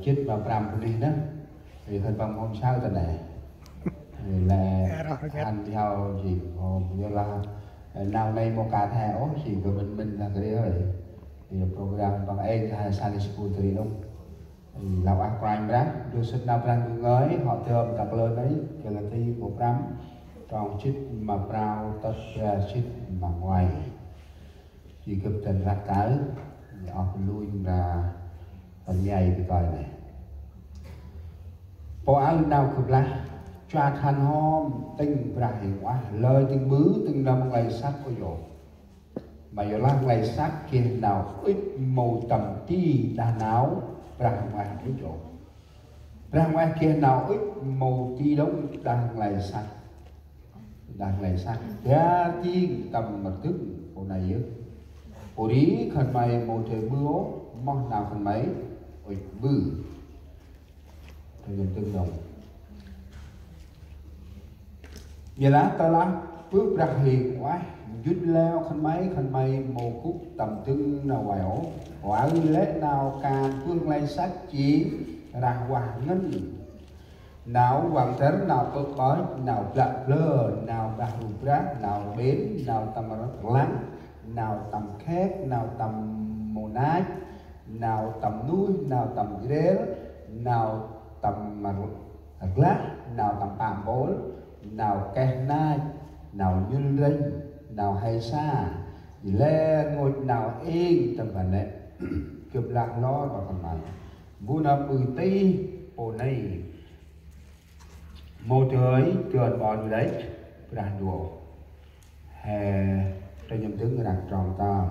chết vào pram này đó thì hơn bằng hôm sau tuần này là ăn theo gì hôm như là nào đây một cả thẻ chỉ của mình là cái đấy rồi thì program bằng em hay Sunday School thì đúng làm ăn quanh đó đưa sinh nào đang ngới họ thơm các lời đấy cái là thi của pram trong chít mà prao tất chít mà ngoài chỉ cấp trên ra cái họ lui là phần nhảy cái coi này bộ áo nào cực là cho thành hôm tinh ra hiện quá lời tinh bứ tinh năm ngày sắc có dỗ mà dỗ là ngày sắc kia nào ít màu tầm ti đà não ra ngoài cái chỗ ra ngoài kia nào ít màu ti đống đang ngày sắc giá chi tầm mặt tức bộ này yếu bộ đi khẩn mày một trời mưa mong nào khẩn mấy ôi bư thì dùng tương đồng vậy là ta làm bước ra hiền quá dứt leo khăn mây mồ cúc tầm tưng nào quẹo quả lết nào càng phương lây sách chỉ ra hoàng ngân nào hoàng thế nào tốt bói nào lạ lơ nào bạc lục rác nào bến nào tầm lắng nào tầm khét nào tầm mồ nát nào tầm núi nào tầm ghế nào tầm lát nào tầm tàm bố nào kẻ nai nào nhân rinh nào hay xa lê ngồi nào yên tầm phần này chụp lạc lo vào phần này vu na bùi ti ô này một trời trượt bò như đấy ra đùa hè trên nhầm tướng người đặt tròn tam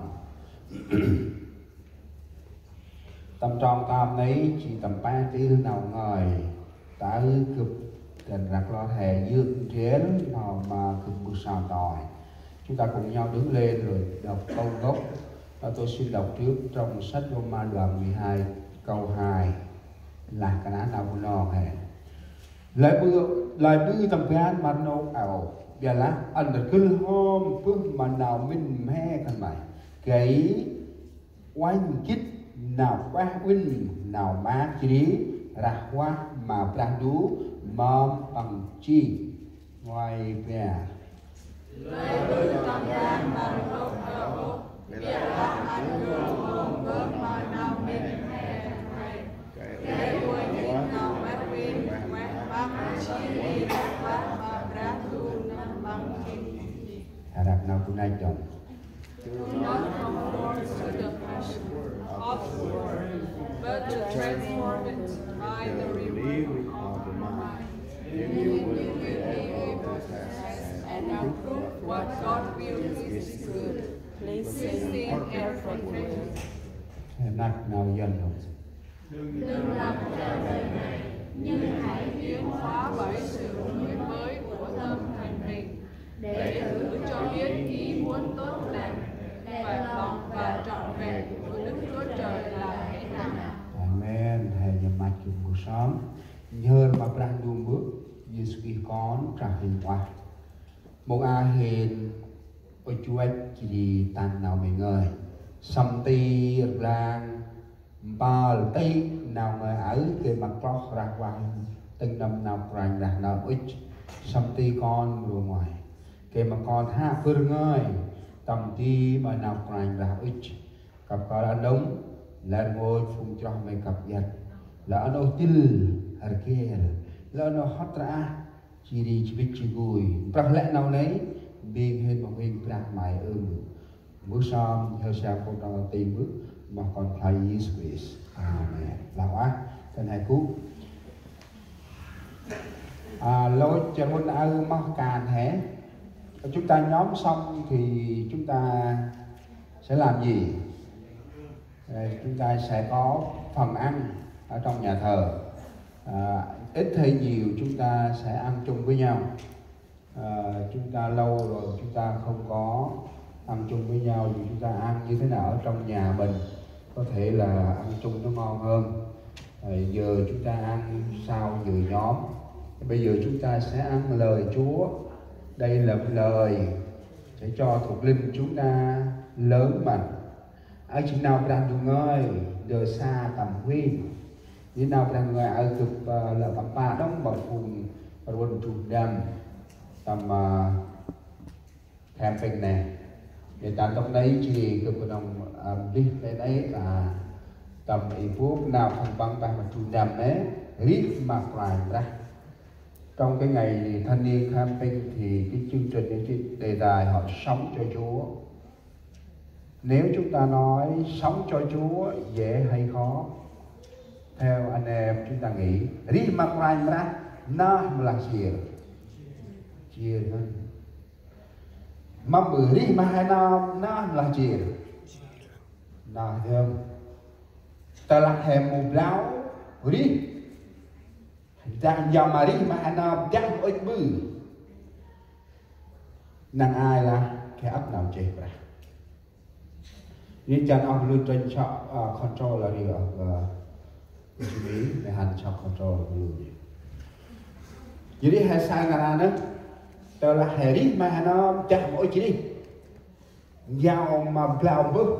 tầm tròn tam đấy chỉ tầm 3 tiếng nào ngời ta cực gần rạc lo hè dương chế nào mà cực một sao tỏi chúng ta cùng nhau đứng lên rồi đọc câu gốc và tôi xin đọc trước trong sách Roma đoạn 12 câu 2 là cái nào của nó hè lời bư tầm gan mà nó ảo giờ là anh được cứ hôm phương mà nào mình he cần mày cái oanh chích nào qua win nào má chỉ ra qua mà plan đú mom bằng chi ngoài về lời bư tầm gan mà nó ảo giờ là anh được hôm phương mà nào mình he cần mày cái oanh chích nào qua win mà chỉ ra qua mà plan đú bằng chi Harap nào cũng nay chồng not conform to the passion of the world, but to transform it by the renewing of the mind. Then you will be able to test and approve what God's will is good, pleasing and perfect. nặng nào dần không Đừng làm theo lời này, nhưng hãy biến hóa bởi sự đổi mới của tâm thành mình, để thử cho biết ý muốn tốt lành, đẹp lòng và trọn vẹn của Đức Chúa Trời là thế nào. Amen hay nhầm mạch chung cuộc sống nhờ mà đang đuông bước Giêsu con trả hình qua một a hiền ôi chúa anh chỉ tàn nào mấy người xăm ti rang ba tây nào người ở cái mặt đó ra qua từng năm nào ràng ra nào ít xăm ti con rồi ngoài cái mà con ha phương ơi tầm ti mà nào ràng ra ít cặp con ăn đúng là ngồi phun cho mấy cặp giật là nó til har kia là nó hót ra chỉ đi chỉ biết chỉ gùi bằng lẽ nào nấy biên hình một hình bạc mày bước xong theo sao con đang tìm bước mà còn phải Jesus Amen là quá thân hài cú lối cho muốn ơn mắc càn thế chúng ta nhóm xong thì chúng ta sẽ làm gì? Chúng ta sẽ có phần ăn ở trong nhà thờ, ít hay nhiều chúng ta sẽ ăn chung với nhau. Chúng ta lâu rồi chúng ta không có ăn chung với nhau thì chúng ta ăn như thế nào ở trong nhà mình có thể là ăn chung nó ngon hơn. Giờ chúng ta ăn sau giờ nhóm, bây giờ chúng ta sẽ ăn lời Chúa. Đây là lời để cho thuộc linh chúng ta lớn mạnh. Ai chừng nào đang dùng ơi đời xa tầm huy Như nào đang người ở cực là bà đóng bảo phùng rôn trục đâm tầm camping này để ta trong đấy chỉ cực đồng đi đến đấy là tầm ý phút nào không băng bài mà trục đâm đấy rít mặc lại ra. Trong cái ngày thanh niên camping thì cái chương trình cái đề tài họ sống cho Chúa. Nếu chúng ta nói sống cho Chúa dễ hay khó, theo anh em chúng ta nghĩ rít mặc lại ra nó là chia thôi. Mà bữa rít mà hai nó là chia nó không ta là hèm một lão rít đang giờ mà đi mà nó đang ơi bự nàng ai là cái ấp nào chết ra nên chẳng ông luôn trên cho control là đi ở chú ý để hành cho control luôn jadi hai sang là nó tao là hè đi mà nó chẳng ơi chỉ đi giàu mà blau bự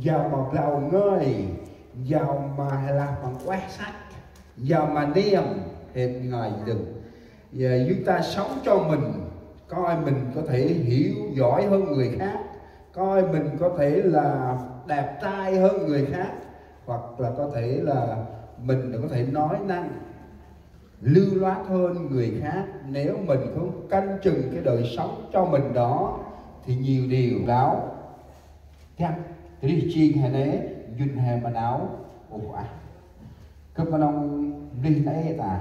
giàu mà blau ngơi giàu mà là bằng quét sách giàu mà niềm hết ngài đừng và chúng ta sống cho mình coi mình có thể hiểu giỏi hơn người khác, coi mình có thể là đẹp trai hơn người khác, hoặc là có thể là mình có thể nói năng lưu loát hơn người khác. Nếu mình không canh chừng cái đời sống cho mình đó thì nhiều điều đó chăng đi chiên hay nế dùn hè mà áo ủa cấp mà ông đi đấy ta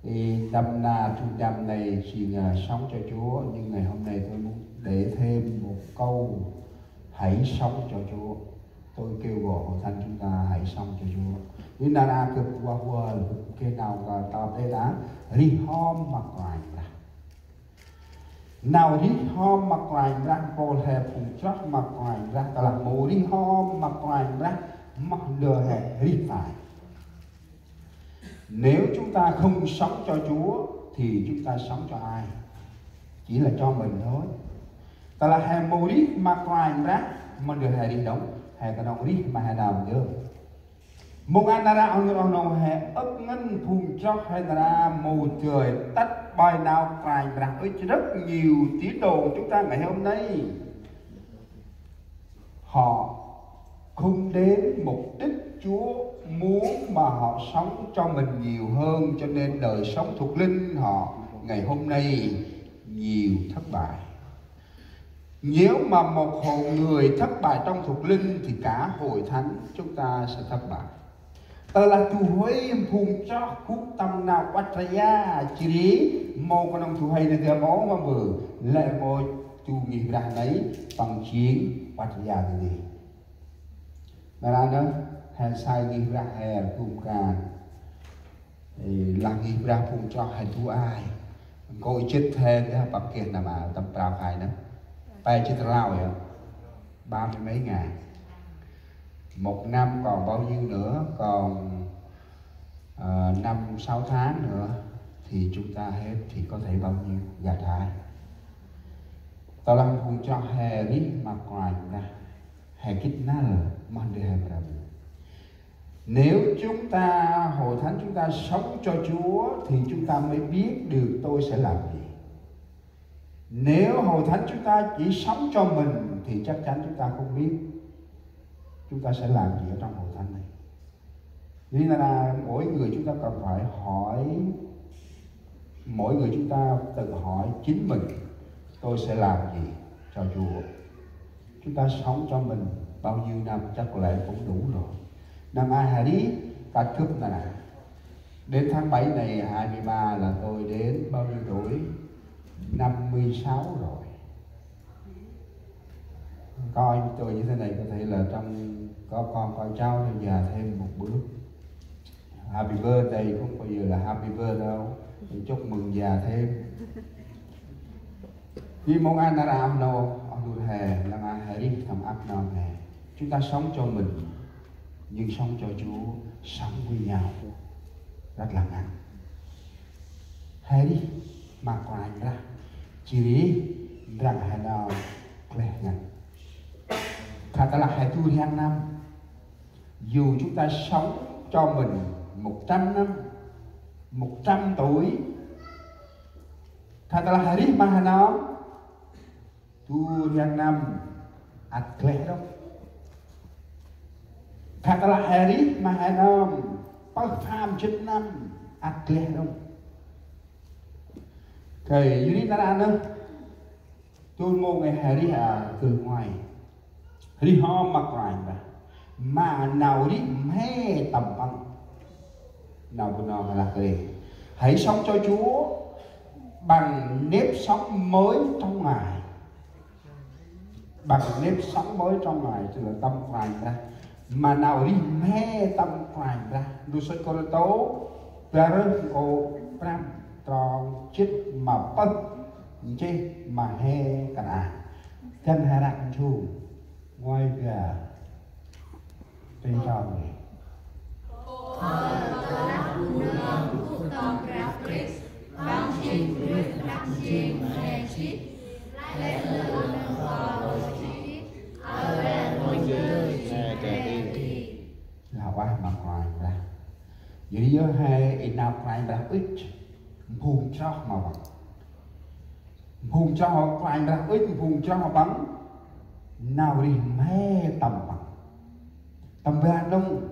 thì đâm na trung đâm này chỉ sống cho Chúa, nhưng ngày hôm nay tôi muốn để thêm một câu hãy sống cho Chúa. Tôi kêu gọi hội thánh chúng ta hãy sống cho Chúa. Như nara cực qua qua cái nào tập đây đã đi hôm mặc lại ra nào đi hôm mặc lại ra cô hẹp cùng chót mặc lại ra ta là mồ đi hôm mặc lại ra mặc lừa hẹp đi phải. Nếu chúng ta không sống cho Chúa thì chúng ta sống cho ai? Chỉ là cho mình thôi. Ta là hẹp mồ đi mặc lại ra mình được hẹp đi đúng hẹp cái đồng đi mà hẹp nào được. Một anh ra ông nó hẹp ấp ngân phùng chót hay là mù trời tắt bài nào phải ra ơi rất nhiều tín đồ chúng ta ngày hôm nay họ không đến mục đích Chúa muốn mà họ sống cho mình nhiều hơn, cho nên đời sống thuộc linh họ ngày hôm nay nhiều thất bại. Nếu mà một hộ người thất bại trong thuộc linh thì cả hội thánh chúng ta sẽ thất bại. Tờ là chủ huế phùng cho khúc tâm nào quát ra chỉ một con ông chủ hay là cái bó mà vừa lại một chủ nghiệp ra đấy bằng chiến quát ra gì là đó hay sai nghiệp ra hè cùng cả là nghiệp ra phùng cho hay thu ai coi chết thêm cái bậc kia nào mà tâm trào phải nữa bay chết lao vậy 30 mấy ngàn một năm còn bao nhiêu nữa, còn 5-6 tháng nữa thì chúng ta hết thì có thể bao nhiêu gà trái. Tao làm cùng cho hè đi mà ngoài ra hè kích nà mòn đi hè ra. Nếu chúng ta hội thánh chúng ta sống cho Chúa thì chúng ta mới biết được tôi sẽ làm gì. Nếu hội thánh chúng ta chỉ sống cho mình thì chắc chắn chúng ta không biết chúng ta sẽ làm gì ở trong hội thánh này. Nên là mỗi người chúng ta cần phải hỏi, mỗi người chúng ta tự hỏi chính mình tôi sẽ làm gì cho Chúa. Chúng ta sống cho mình bao nhiêu năm chắc có lẽ cũng đủ rồi. Năm ai hãy đi cả cướp là đến tháng 7 này 23 là tôi đến bao nhiêu tuổi? 56 rồi. Coi tôi như thế này có thể là trong có con coi cháu thì già thêm một bước. Happy birthday không bao giờ là happy birthday đâu, chúc mừng già thêm. Vì mong anh đã làm đâu ông đùi hè là ai hãy đi thầm ác non hè. Chúng ta sống cho mình nhưng sống cho Chúa, sống với nhau rất là ngắn. Hãy đi mặc lại ra chỉ rằng hãy nào lẻ ngắn. Thật là hãy tu hàng năm. Dù chúng ta sống cho mình 100 năm, 100 tuổi. Katalah hari mahanam tu yang nam atlet dong. Katalah hari mahanam pertham chit nam atlet dong. Kể như đi ta nữa tôi mua ngày hari từ ngoài hari ho mặc ngoài mà nào đi mê tầm băng nào của nó là kề. Hãy sống cho Chúa bằng nếp sống mới trong Ngài, bằng nếp sống mới trong Ngài, tức là tâm khoảnh ra mà nào đi mê tâm khoảnh ra. Đôi sách có tố và rơi cô pram tròn chết mà bất chế mà he cả chân hai rạng chu ngoài gà trên tròn này. Là quá mà ngoài ra dưới dưới hai nào ngoài ra ít vùng cho mà bằng vùng cho họ ngoài ra ít vùng cho họ bắn nào đi mê tầm bằng tầm về đông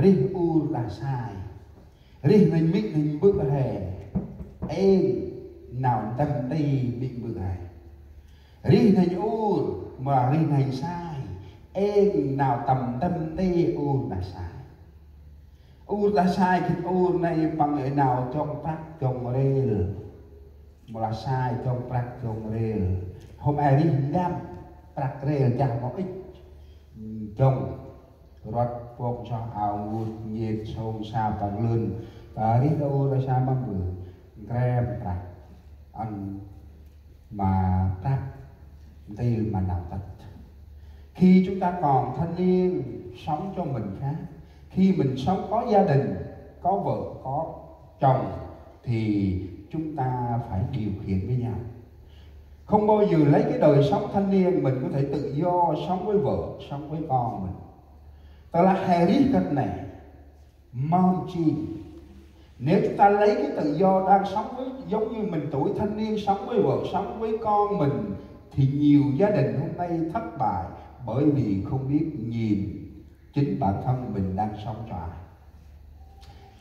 ri u là sai ri mình biết mình bước hè em nào tâm ti bị bự này ri thành u mà ri thành sai em nào tầm tâm ti u là sai u là sai thì u này bằng người nào trong phát trong rê mà là sai trong phát trong rê hôm ai ri đam phát rê chẳng có ích trong rót phong cho ảo ngụt nhiệt sông xa bằng lươn và đi đâu ra xa bằng bự krem rạc ăn mà rác đây mà nào tật. Khi chúng ta còn thanh niên sống cho mình khác, khi mình sống có gia đình, có vợ, có chồng thì chúng ta phải điều khiển với nhau. Không bao giờ lấy cái đời sống thanh niên mình có thể tự do sống với vợ, sống với con mình. Tức là Harry cách này mong chi. Nếu chúng ta lấy cái tự do đang sống với giống như mình tuổi thanh niên sống với vợ, sống với con mình thì nhiều gia đình hôm nay thất bại bởi vì không biết nhìn chính bản thân mình đang sống cho ai.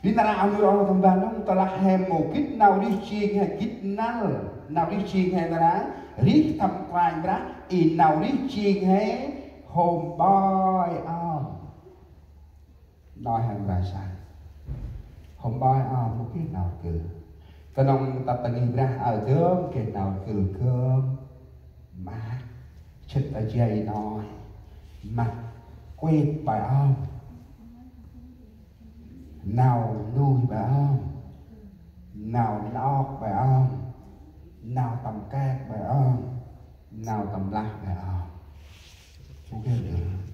Chúng ta nào như ông bà nó ta là hèm một kít nào đi chiên hay kít nào đi chiên hay là riết thầm quanh đó in nào đi chiên hay hôm boy nói hàng ra sai hôm boy một cái nào cử cái nông ta từng ra ở trước cái nào cử cơm mà chết ở dây nói mặt quên bài nào nuôi bài nào lót bài nào tầm cát bài nào tầm lắc bài ok được.